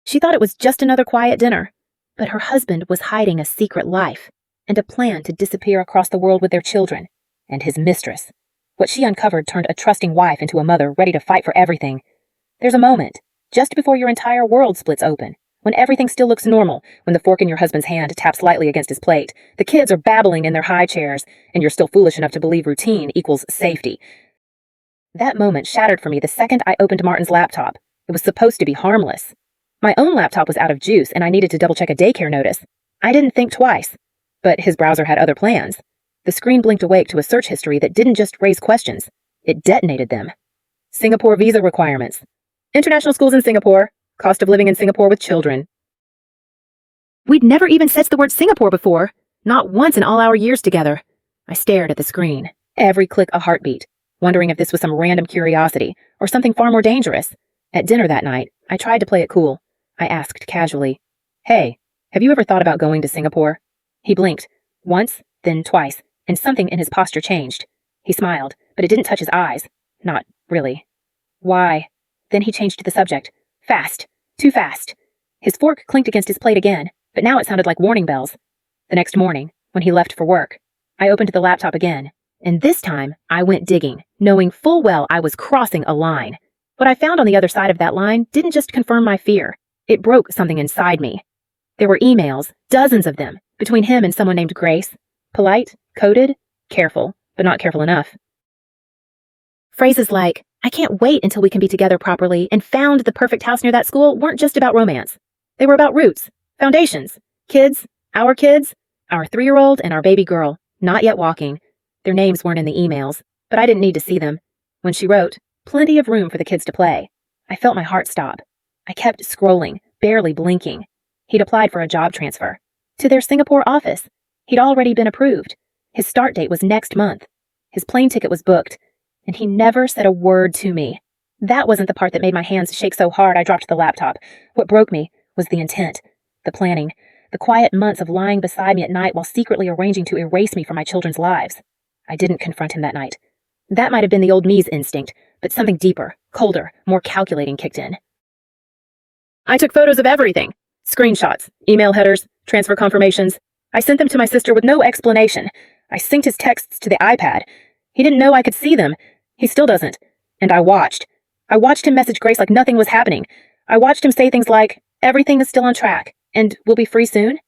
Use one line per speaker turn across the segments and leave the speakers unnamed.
She thought it was just another quiet dinner, but her husband was hiding a secret life and a plan to disappear across the world with their children and his mistress. What she uncovered turned a trusting wife into a mother ready to fight for everything. There's a moment, just before your entire world splits open, when everything still looks normal, when the fork in your husband's hand taps lightly against his plate, the kids are babbling in their high chairs, and you're still foolish enough to believe routine equals safety. That moment shattered for me the second I opened Martin's laptop. It was supposed to be harmless. My own laptop was out of juice, and I needed to double-check a daycare notice. I didn't think twice. But his browser had other plans. The screen blinked awake to a search history that didn't just raise questions. It detonated them. Singapore visa requirements. International schools in Singapore. Cost of living in Singapore with children. We'd never even said the word Singapore before. Not once in all our years together. I stared at the screen, every click a heartbeat, wondering if this was some random curiosity or something far more dangerous. At dinner that night, I tried to play it cool. I asked casually, "Hey, have you ever thought about going to Singapore?" He blinked, once, then twice, and something in his posture changed. He smiled, but it didn't touch his eyes. Not really. Why? Then he changed the subject. Fast. Too fast. His fork clinked against his plate again, but now it sounded like warning bells. The next morning, when he left for work, I opened the laptop again, and this time I went digging, knowing full well I was crossing a line. What I found on the other side of that line didn't just confirm my fear. It broke something inside me. There were emails, dozens of them, between him and someone named Grace. Polite, coded, careful, but not careful enough. Phrases like, "I can't wait until we can be together properly," and "found the perfect house near that school" weren't just about romance. They were about roots, foundations, kids, our 3-year-old and our baby girl, not yet walking. Their names weren't in the emails, but I didn't need to see them. When she wrote, "Plenty of room for the kids to play," I felt my heart stop. I kept scrolling, barely blinking. He'd applied for a job transfer. To their Singapore office. He'd already been approved. His start date was next month. His plane ticket was booked. And he never said a word to me. That wasn't the part that made my hands shake so hard I dropped the laptop. What broke me was the intent, the planning, the quiet months of lying beside me at night while secretly arranging to erase me from my children's lives. I didn't confront him that night. That might have been the old me's instinct, but something deeper, colder, more calculating kicked in. I took photos of everything. Screenshots, email headers, transfer confirmations. I sent them to my sister with no explanation. I synced his texts to the iPad. He didn't know I could see them. He still doesn't. And I watched. I watched him message Grace like nothing was happening. I watched him say things like, "Everything is still on track, and we'll be free soon."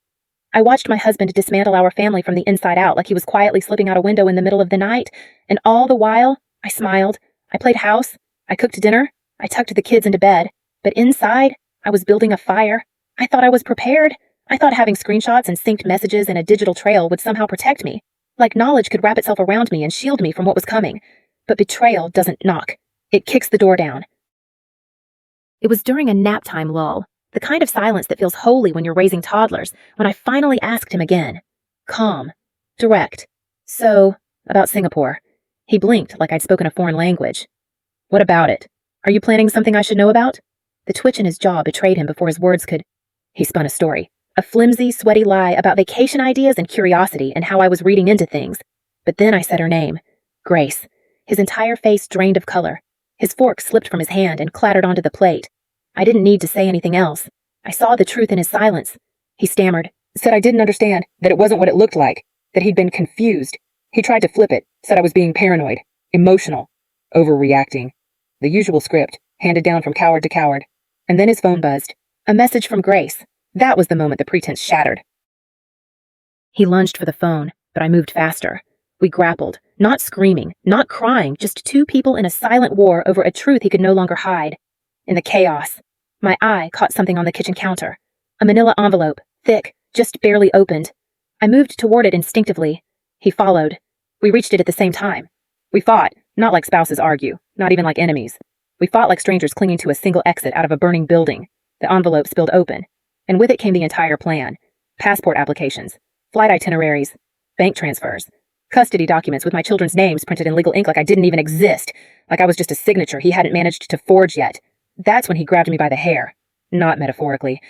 I watched my husband dismantle our family from the inside out like he was quietly slipping out a window in the middle of the night. And all the while, I smiled. I played house. I cooked dinner. I tucked the kids into bed. But inside, I was building a fire. I thought I was prepared. I thought having screenshots and synced messages and a digital trail would somehow protect me. Like knowledge could wrap itself around me and shield me from what was coming. But betrayal doesn't knock. It kicks the door down. It was during a nap time lull, the kind of silence that feels holy when you're raising toddlers, when I finally asked him again. Calm. Direct. "So, about Singapore." He blinked like I'd spoken a foreign language. "What about it? Are you planning something I should know about?" The twitch in his jaw betrayed him before his words could... He spun a story. A flimsy, sweaty lie about vacation ideas and curiosity and how I was reading into things. But then I said her name. Grace. His entire face drained of color. His fork slipped from his hand and clattered onto the plate. I didn't need to say anything else. I saw the truth in his silence. He stammered. Said I didn't understand, that it wasn't what it looked like, that he'd been confused. He tried to flip it, said I was being paranoid, emotional, overreacting. The usual script, handed down from coward to coward. And then his phone buzzed. A message from Grace. That was the moment the pretense shattered. He lunged for the phone, but I moved faster. We grappled, not screaming, not crying, just two people in a silent war over a truth he could no longer hide. In the chaos, my eye caught something on the kitchen counter. A manila envelope, thick, just barely opened. I moved toward it instinctively. He followed. We reached it at the same time. We fought, not like spouses argue, not even like enemies. We fought like strangers clinging to a single exit out of a burning building. The envelope spilled open, and with it came the entire plan. Passport applications, flight itineraries, bank transfers, custody documents with my children's names printed in legal ink like I didn't even exist, like I was just a signature he hadn't managed to forge yet. That's when he grabbed me by the hair. Not metaphorically,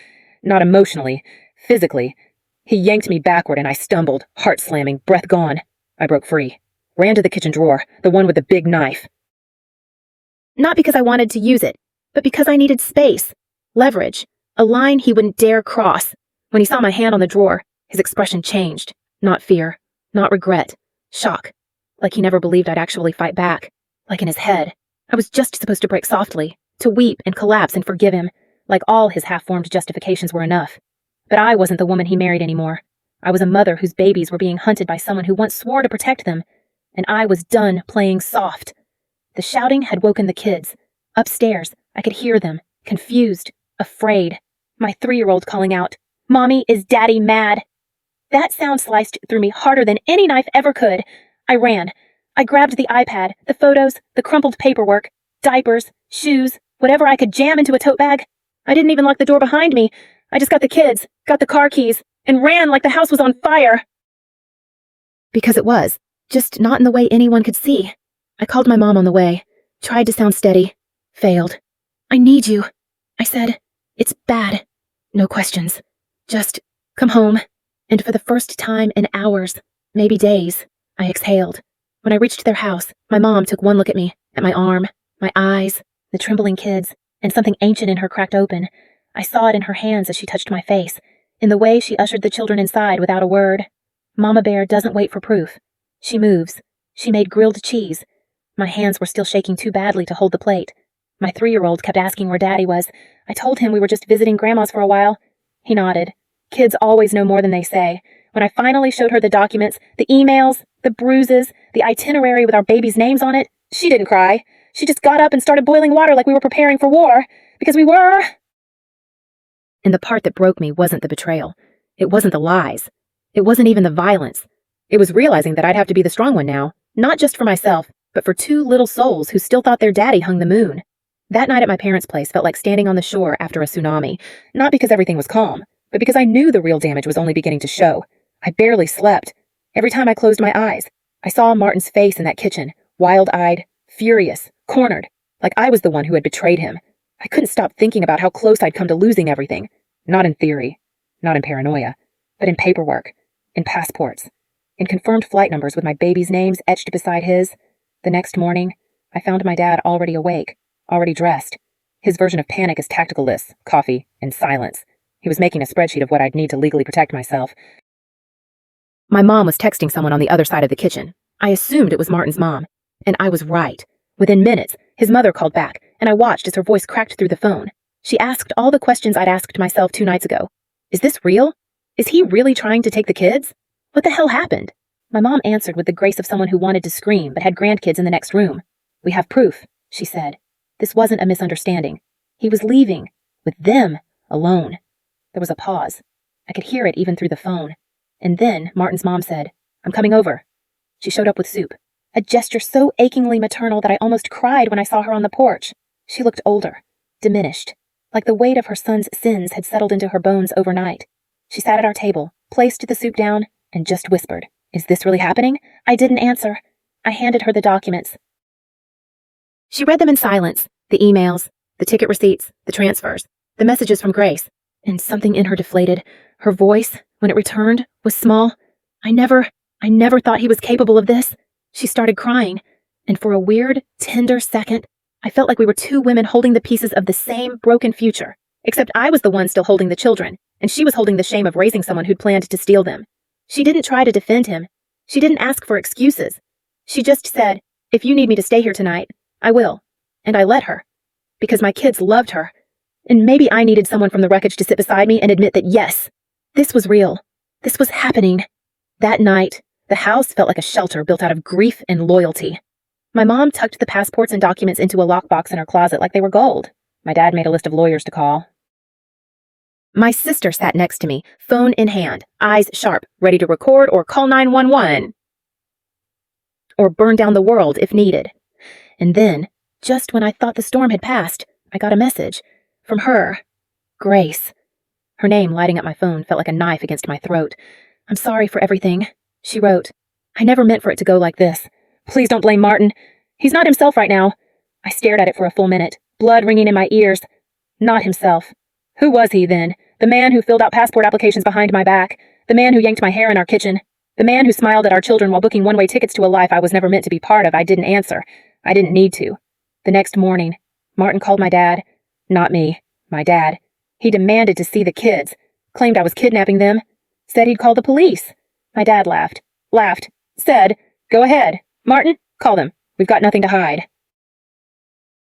not emotionally, physically. He yanked me backward and I stumbled, heart slamming, breath gone. I broke free. Ran to the kitchen drawer, the one with the big knife. Not because I wanted to use it, but because I needed space, leverage, A line he wouldn't dare cross. When he saw my hand on the drawer, his expression changed. Not fear, not regret, shock. Like he never believed I'd actually fight back. Like in his head, I was just supposed to break softly, to weep and collapse and forgive him, like all his half-formed justifications were enough. But I wasn't the woman he married anymore. I was a mother whose babies were being hunted by someone who once swore to protect them, and I was done playing soft. The shouting had woken the kids. Upstairs, I could hear them, confused, afraid. My 3-year-old calling out, "Mommy, is Daddy mad?" That sound sliced through me harder than any knife ever could. I ran. I grabbed the iPad, the photos, the crumpled paperwork, diapers, shoes, whatever I could jam into a tote bag. I didn't even lock the door behind me. I just got the kids, got the car keys, and ran like the house was on fire. Because it was, just not in the way anyone could see. I called my mom on the way, tried to sound steady, failed. "I need you," I said. "It's bad. No questions. Just come home." And for the first time in hours, maybe days, I exhaled. When I reached their house, my mom took one look at me, at my arm, my eyes, the trembling kids, and something ancient in her cracked open. I saw it in her hands as she touched my face, in the way she ushered the children inside without a word. Mama Bear doesn't wait for proof. She moves. She made grilled cheese. My hands were still shaking too badly to hold the plate. My 3-year-old kept asking where Daddy was. I told him we were just visiting Grandma's for a while. He nodded. Kids always know more than they say. When I finally showed her the documents, the emails, the bruises, the itinerary with our babies' names on it, she didn't cry. She just got up and started boiling water like we were preparing for war. Because we were. And the part that broke me wasn't the betrayal. It wasn't the lies. It wasn't even the violence. It was realizing that I'd have to be the strong one now, not just for myself, but for 2 little souls who still thought their daddy hung the moon. That night at my parents' place felt like standing on the shore after a tsunami, not because everything was calm, but because I knew the real damage was only beginning to show. I barely slept. Every time I closed my eyes, I saw Martin's face in that kitchen, wild-eyed, furious, cornered, like I was the one who had betrayed him. I couldn't stop thinking about how close I'd come to losing everything. Not in theory, not in paranoia, but in paperwork, in passports, in confirmed flight numbers with my baby's names etched beside his. The next morning, I found my dad already awake, already dressed. His version of panic is tactical lists, coffee, and silence. He was making a spreadsheet of what I'd need to legally protect myself. My mom was texting someone on the other side of the kitchen. I assumed it was Martin's mom, and I was right. Within minutes, his mother called back, and I watched as her voice cracked through the phone. She asked all the questions I'd asked myself 2 nights ago. Is this real? Is he really trying to take the kids? What the hell happened? My mom answered with the grace of someone who wanted to scream but had grandkids in the next room. "We have proof," she said. This wasn't a misunderstanding. He was leaving, with them, alone. There was a pause. I could hear it even through the phone. And then Martin's mom said, "I'm coming over." She showed up with soup. A gesture so achingly maternal that I almost cried when I saw her on the porch. She looked older, diminished, like the weight of her son's sins had settled into her bones overnight. She sat at our table, placed the soup down, and just whispered, "Is this really happening?" I didn't answer. I handed her the documents. She read them in silence, the emails, the ticket receipts, the transfers, the messages from Grace, and something in her deflated. Her voice, when it returned, was small. I never thought he was capable of this. She started crying, and for a weird, tender second, I felt like we were 2 women holding the pieces of the same broken future, except I was the one still holding the children, and she was holding the shame of raising someone who'd planned to steal them. She didn't try to defend him. She didn't ask for excuses. She just said, "If you need me to stay here tonight, I will." And I let her, because my kids loved her, and maybe I needed someone from the wreckage to sit beside me and admit that yes, this was real. This was happening. That night, the house felt like a shelter built out of grief and loyalty. My mom tucked the passports and documents into a lockbox in her closet like they were gold. My dad made a list of lawyers to call. My sister sat next to me, phone in hand, eyes sharp, ready to record or call 911. Or burn down the world if needed. And then, just when I thought the storm had passed, I got a message. From her. Grace. Her name lighting up my phone felt like a knife against my throat. "I'm sorry for everything," she wrote. "I never meant for it to go like this. Please don't blame Martin. He's not himself right now." I stared at it for a full minute, blood ringing in my ears. Not himself. Who was he then? The man who filled out passport applications behind my back. The man who yanked my hair in our kitchen. The man who smiled at our children while booking one-way tickets to a life I was never meant to be part of. I didn't answer. I didn't need to. The next morning, Martin called my dad. Not me. My dad. He demanded to see the kids, claimed I was kidnapping them, said he'd call the police. My dad laughed, said, "Go ahead. Martin, call them. We've got nothing to hide."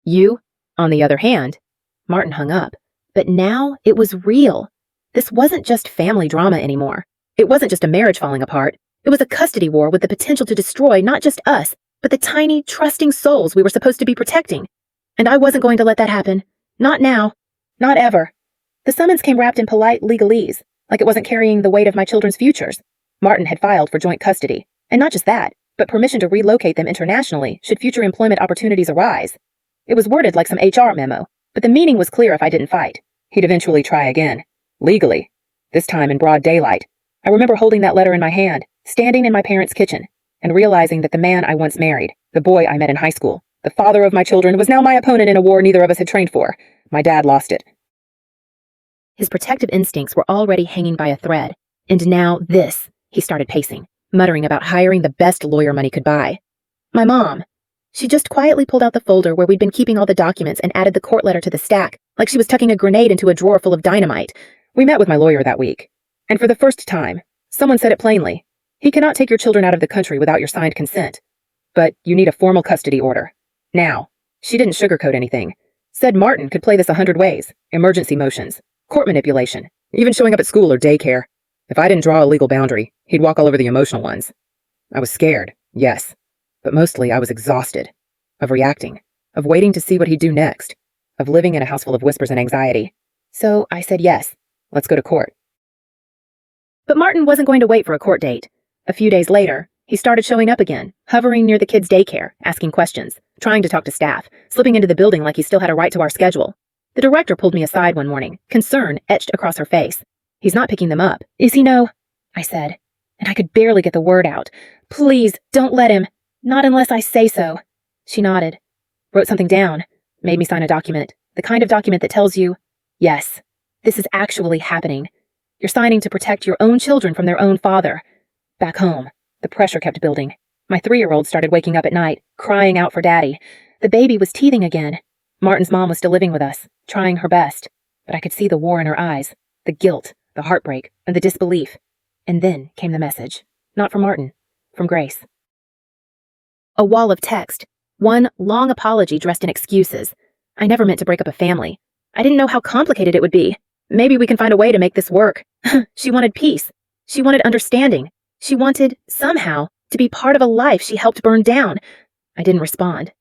You, on the other hand, Martin hung up. But now it was real. This wasn't just family drama anymore. It wasn't just a marriage falling apart. It was a custody war with the potential to destroy not just us, but the tiny, trusting souls we were supposed to be protecting. And I wasn't going to let that happen. Not now. Not ever. The summons came wrapped in polite legalese, like it wasn't carrying the weight of my children's futures. Martin had filed for joint custody, and not just that, but permission to relocate them internationally should future employment opportunities arise. It was worded like some HR memo, but the meaning was clear if I didn't fight. He'd eventually try again. Legally. This time in broad daylight. I remember holding that letter in my hand, standing in my parents' kitchen, and realizing that the man I once married, the boy I met in high school, the father of my children, was now my opponent in a war neither of us had trained for. My dad lost it. His protective instincts were already hanging by a thread, and now this, he started pacing, muttering about hiring the best lawyer money could buy. My mom. She just quietly pulled out the folder where we'd been keeping all the documents and added the court letter to the stack, like she was tucking a grenade into a drawer full of dynamite. We met with my lawyer that week, and for the first time, someone said it plainly. He cannot take your children out of the country without your signed consent. But you need a formal custody order. Now. She didn't sugarcoat anything. Said Martin could play this 100 ways. Emergency motions, court manipulation, even showing up at school or daycare. If I didn't draw a legal boundary, he'd walk all over the emotional ones. I was scared, yes. But mostly I was exhausted. Of reacting. Of waiting to see what he'd do next. Of living in a house full of whispers and anxiety. So I said yes. Let's go to court. But Martin wasn't going to wait for a court date. A few days later, he started showing up again, hovering near the kids' daycare, asking questions, trying to talk to staff, slipping into the building like he still had a right to our schedule. The director pulled me aside one morning, concern etched across her face. He's not picking them up. Is he no? I said, and I could barely get the word out. Please, don't let him. Not unless I say so. She nodded, wrote something down, made me sign a document, the kind of document that tells you, yes, this is actually happening. You're signing to protect your own children from their own father. Back home, the pressure kept building. My 3-year-old started waking up at night, crying out for daddy. The baby was teething again. Martin's mom was still living with us, trying her best. But I could see the war in her eyes, the guilt, the heartbreak, and the disbelief. And then came the message. Not from Martin, from Grace. A wall of text. One long apology dressed in excuses. I never meant to break up a family. I didn't know how complicated it would be. Maybe we can find a way to make this work. She wanted peace. She wanted understanding. She wanted, somehow, to be part of a life she helped burn down. I didn't respond.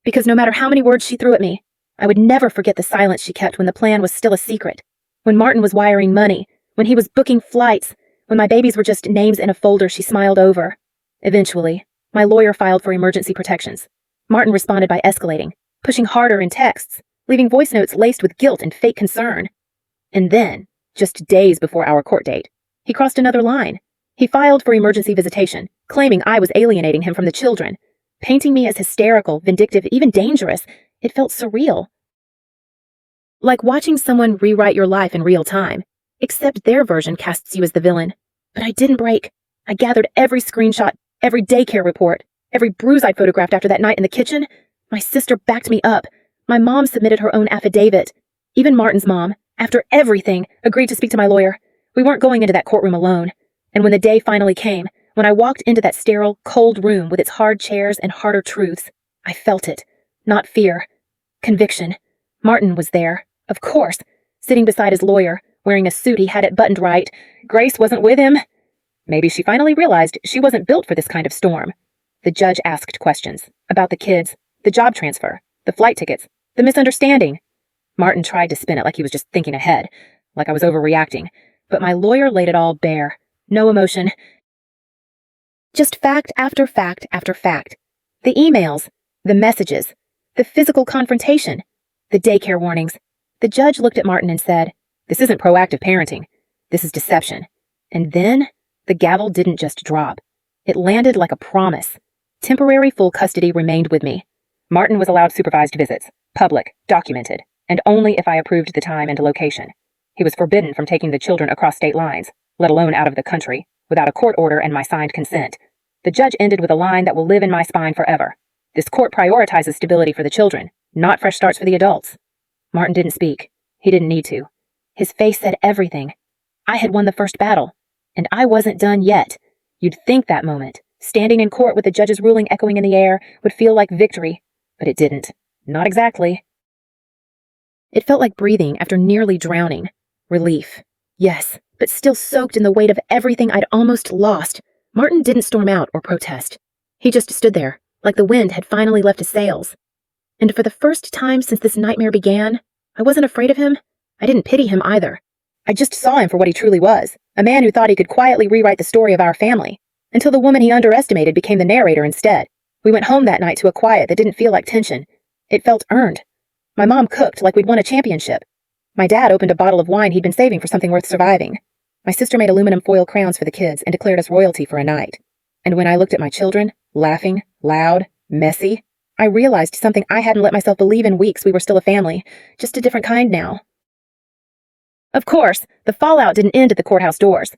Because no matter how many words she threw at me, I would never forget the silence she kept when the plan was still a secret. When Martin was wiring money, when he was booking flights, when my babies were just names in a folder she smiled over. Eventually, my lawyer filed for emergency protections. Martin responded by escalating, pushing harder in texts, leaving voice notes laced with guilt and fake concern. And then, just days before our court date, he crossed another line. He filed for emergency visitation, claiming I was alienating him from the children, painting me as hysterical, vindictive, even dangerous. It felt surreal. Like watching someone rewrite your life in real time, except their version casts you as the villain. But I didn't break. I gathered every screenshot, every daycare report, every bruise I'd photographed after that night in the kitchen. My sister backed me up. My mom submitted her own affidavit. Even Martin's mom, after everything, agreed to speak to my lawyer. We weren't going into that courtroom alone. And when the day finally came, when I walked into that sterile, cold room with its hard chairs and harder truths, I felt it. Not fear. Conviction. Martin was there, of course, sitting beside his lawyer, wearing a suit he had it buttoned right. Grace wasn't with him. Maybe she finally realized she wasn't built for this kind of storm. The judge asked questions about the kids, the job transfer, the flight tickets, the misunderstanding. Martin tried to spin it like he was just thinking ahead, like I was overreacting, but my lawyer laid it all bare. No emotion. Just fact after fact after fact. The emails, the messages, the physical confrontation, the daycare warnings. The judge looked at Martin and said, "This isn't proactive parenting. This is deception." And then the gavel didn't just drop. It landed like a promise. Temporary full custody remained with me. Martin was allowed supervised visits, public, documented, and only if I approved the time and location. He was forbidden from taking the children across state lines, let alone out of the country, without a court order and my signed consent. The judge ended with a line that will live in my spine forever. This court prioritizes stability for the children, not fresh starts for the adults. Martin didn't speak. He didn't need to. His face said everything. I had won the first battle, and I wasn't done yet. You'd think that moment, standing in court with the judge's ruling echoing in the air, would feel like victory, but it didn't. Not exactly. It felt like breathing after nearly drowning. Relief. Yes, but still soaked in the weight of everything I'd almost lost. Martin didn't storm out or protest. He just stood there, like the wind had finally left his sails. And for the first time since this nightmare began, I wasn't afraid of him. I didn't pity him either. I just saw him for what he truly was, a man who thought he could quietly rewrite the story of our family, until the woman he underestimated became the narrator instead. We went home that night to a quiet that didn't feel like tension. It felt earned. My mom cooked like we'd won a championship. My dad opened a bottle of wine he'd been saving for something worth surviving. My sister made aluminum foil crowns for the kids and declared us royalty for a night. And when I looked at my children, laughing, loud, messy, I realized something I hadn't let myself believe in weeks. We were still a family, just a different kind now. Of course, the fallout didn't end at the courthouse doors.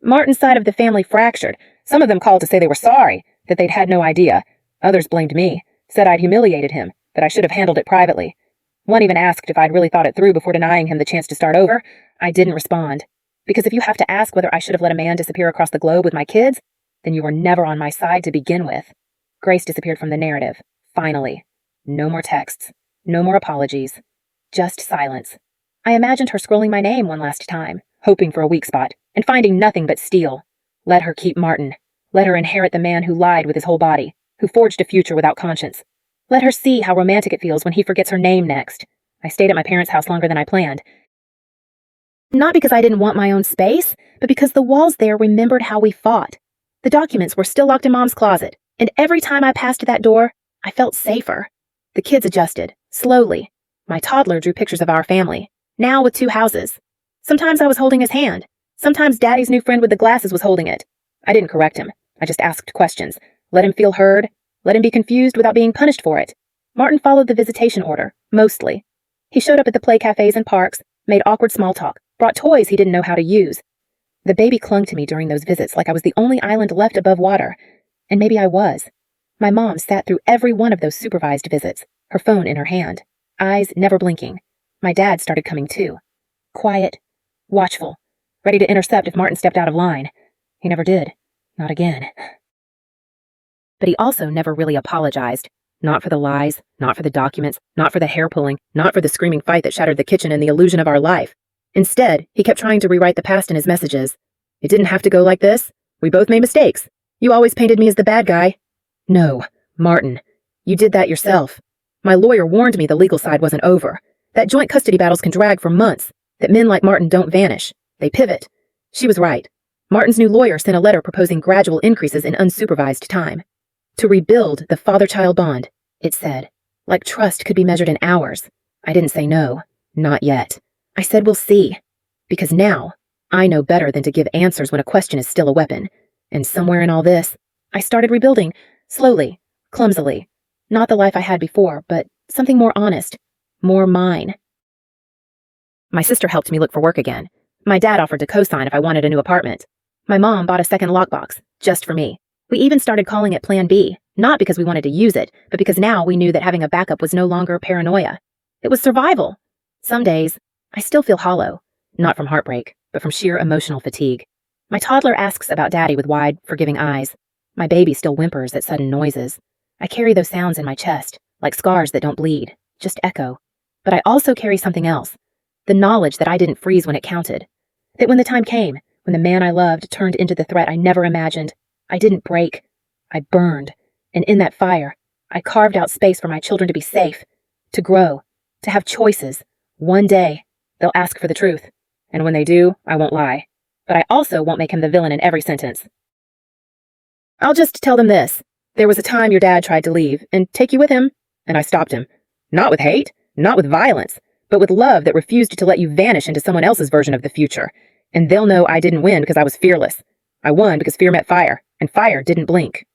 Martin's side of the family fractured. Some of them called to say they were sorry, that they'd had no idea. Others blamed me, said I'd humiliated him, that I should have handled it privately. One even asked if I'd really thought it through before denying him the chance to start over. I didn't respond. Because if you have to ask whether I should have let a man disappear across the globe with my kids, then you were never on my side to begin with. Grace disappeared from the narrative. Finally. No more texts. No more apologies. Just silence. I imagined her scrolling my name one last time, hoping for a weak spot, and finding nothing but steel. Let her keep Martin. Let her inherit the man who lied with his whole body, who forged a future without conscience. Let her see how romantic it feels when he forgets her name next. I stayed at my parents' house longer than I planned. Not because I didn't want my own space, but because the walls there remembered how we fought. The documents were still locked in Mom's closet, and every time I passed that door, I felt safer. The kids adjusted, slowly. My toddler drew pictures of our family, now with 2 houses. Sometimes I was holding his hand. Sometimes Daddy's new friend with the glasses was holding it. I didn't correct him. I just asked questions. Let him feel heard. Let him be confused without being punished for it. Martin followed the visitation order, mostly. He showed up at the play cafes and parks, made awkward small talk, brought toys he didn't know how to use. The baby clung to me during those visits like I was the only island left above water. And maybe I was. My mom sat through every one of those supervised visits, her phone in her hand, eyes never blinking. My dad started coming too. Quiet, watchful, ready to intercept if Martin stepped out of line. He never did. Not again. But he also never really apologized. Not for the lies, not for the documents, not for the hair-pulling, not for the screaming fight that shattered the kitchen and the illusion of our life. Instead, he kept trying to rewrite the past in his messages. It didn't have to go like this. We both made mistakes. You always painted me as the bad guy. No, Martin. You did that yourself. My lawyer warned me the legal side wasn't over. That joint custody battles can drag for months. That men like Martin don't vanish. They pivot. She was right. Martin's new lawyer sent a letter proposing gradual increases in unsupervised time. To rebuild the father-child bond, it said. Like trust could be measured in hours. I didn't say no. Not yet. I said we'll see. Because now, I know better than to give answers when a question is still a weapon. And somewhere in all this, I started rebuilding, slowly, clumsily. Not the life I had before, but something more honest, more mine. My sister helped me look for work again. My dad offered to co-sign if I wanted a new apartment. My mom bought a second lockbox, just for me. We even started calling it Plan B, not because we wanted to use it, but because now we knew that having a backup was no longer paranoia. It was survival. Some days, I still feel hollow, not from heartbreak, but from sheer emotional fatigue. My toddler asks about Daddy with wide, forgiving eyes. My baby still whimpers at sudden noises. I carry those sounds in my chest, like scars that don't bleed, just echo. But I also carry something else, the knowledge that I didn't freeze when it counted. That when the time came, when the man I loved turned into the threat I never imagined, I didn't break. I burned. And in that fire, I carved out space for my children to be safe, to grow, to have choices. One day, they'll ask for the truth. And when they do, I won't lie. But I also won't make him the villain in every sentence. I'll just tell them this. There was a time your dad tried to leave and take you with him, and I stopped him. Not with hate, not with violence, but with love that refused to let you vanish into someone else's version of the future. And they'll know I didn't win because I was fearless. I won because fear met fire, and fire didn't blink.